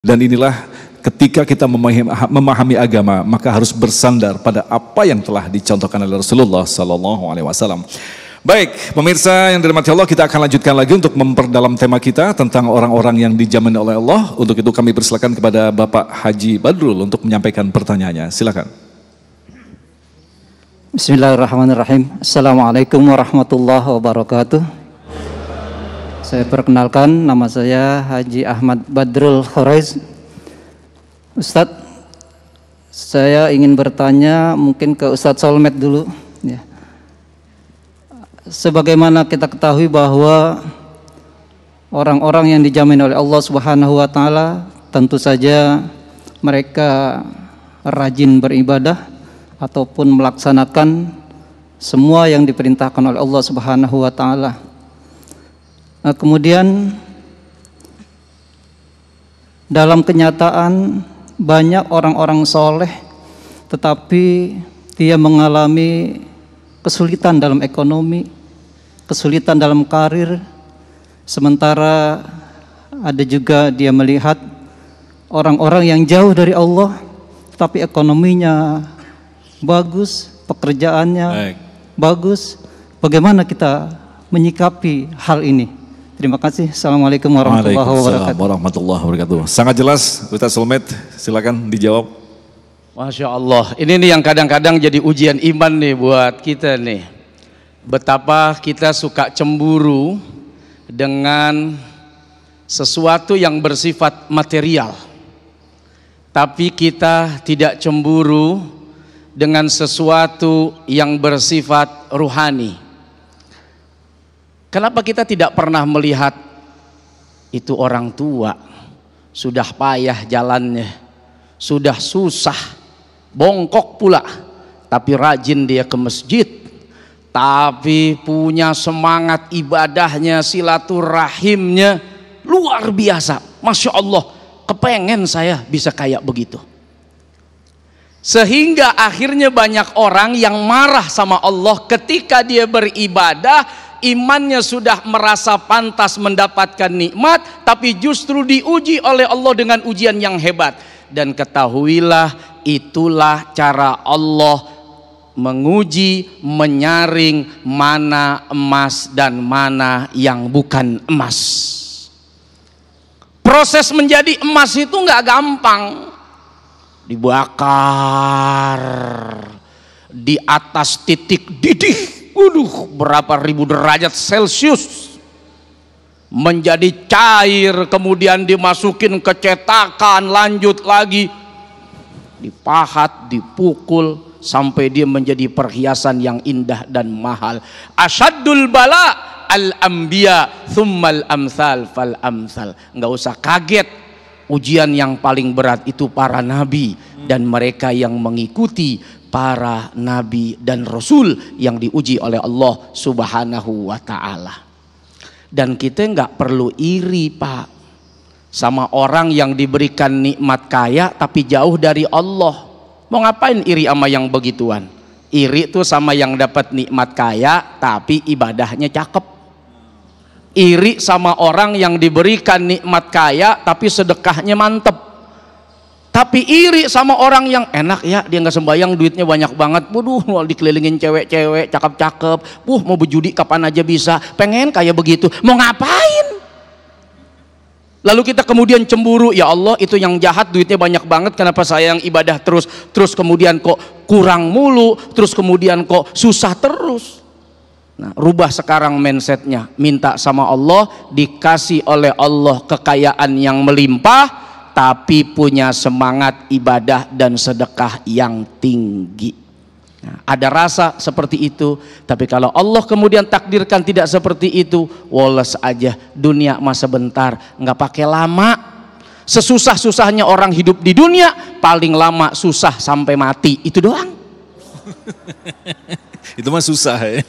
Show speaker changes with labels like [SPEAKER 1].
[SPEAKER 1] Dan inilah ketika kita memahami agama, maka harus bersandar pada apa yang telah dicontohkan oleh Rasulullah Sallallahu Alaihi Wasallam. Baik, pemirsa yang dirahmati Allah, kita akan lanjutkan lagi untuk memperdalam tema kita tentang orang-orang yang dijamin oleh Allah. Untuk itu kami persilakan kepada Bapak Haji Badrul untuk menyampaikan pertanyaannya. Silakan.
[SPEAKER 2] Bismillahirrahmanirrahim. Assalamualaikum warahmatullahi wabarakatuh. Saya perkenalkan, nama saya Haji Ahmad Badrul Khuraiz. Ustadz, saya ingin bertanya mungkin ke Ustadz Solmed dulu. Ya. Sebagaimana kita ketahui bahwa orang-orang yang dijamin oleh Allah Subhanahu wa Ta'ala, tentu saja mereka rajin beribadah ataupun melaksanakan semua yang diperintahkan oleh Allah Subhanahu wa Ta'ala. Nah, kemudian dalam kenyataan banyak orang-orang soleh tetapi dia mengalami kesulitan dalam ekonomi, kesulitan dalam karir, sementara ada juga dia melihat orang-orang yang jauh dari Allah tetapi ekonominya bagus, pekerjaannya bagus. Bagaimana kita menyikapi hal ini? Terima kasih. Assalamualaikum warahmatullahi wabarakatuh.
[SPEAKER 1] Sangat jelas, Ustaz Solmed, silakan dijawab.
[SPEAKER 3] Masya Allah, ini nih yang kadang-kadang jadi ujian iman nih buat kita nih. Betapa kita suka cemburu dengan sesuatu yang bersifat material, tapi kita tidak cemburu dengan sesuatu yang bersifat ruhani. Kenapa kita tidak pernah melihat itu orang tua sudah payah jalannya, sudah susah, bongkok pula, tapi rajin dia ke masjid, tapi punya semangat ibadahnya, silaturahimnya luar biasa. Masya Allah, kepengen saya bisa kayak begitu. Sehingga akhirnya banyak orang yang marah sama Allah ketika dia beribadah, imannya sudah merasa pantas mendapatkan nikmat, tapi justru diuji oleh Allah dengan ujian yang hebat. Dan ketahuilah, itulah cara Allah menguji, menyaring mana emas dan mana yang bukan emas. Proses menjadi emas itu nggak gampang. Dibakar di atas titik didih, berapa ribu derajat Celcius, menjadi cair, kemudian dimasukin ke cetakan, lanjut lagi dipahat, dipukul sampai dia menjadi perhiasan yang indah dan mahal. Asyaddul bala al-anbiya thummal amsal fal amsal. Nggak usah kaget, ujian yang paling berat itu para nabi dan mereka yang mengikuti para nabi dan rasul yang diuji oleh Allah Subhanahu wa Ta'ala. Dan kita nggak perlu iri, Pak, sama orang yang diberikan nikmat kaya tapi jauh dari Allah. Mau ngapain iri sama yang begituan? Iri tuh sama yang dapat nikmat kaya tapi ibadahnya cakep. Iri sama orang yang diberikan nikmat kaya tapi sedekahnya mantep. Tapi iri sama orang yang enak ya, dia nggak sembayang, duitnya banyak banget, waduh, mau dikelilingin cewek-cewek cakep-cakep, mau berjudi kapan aja bisa, pengen kayak begitu, mau ngapain? Lalu kita kemudian cemburu, ya Allah itu yang jahat duitnya banyak banget, kenapa saya yang ibadah terus kemudian kok kurang mulu, terus kemudian kok susah terus. Nah, rubah sekarang mindsetnya, minta sama Allah, dikasih oleh Allah kekayaan yang melimpah, tapi punya semangat ibadah dan sedekah yang tinggi. Nah, ada rasa seperti itu, tapi kalau Allah kemudian takdirkan tidak seperti itu, woles aja, dunia masa bentar, nggak pakai lama. Sesusah-susahnya orang hidup di dunia, paling lama susah sampai mati, itu doang.
[SPEAKER 1] Itu mah susah ya.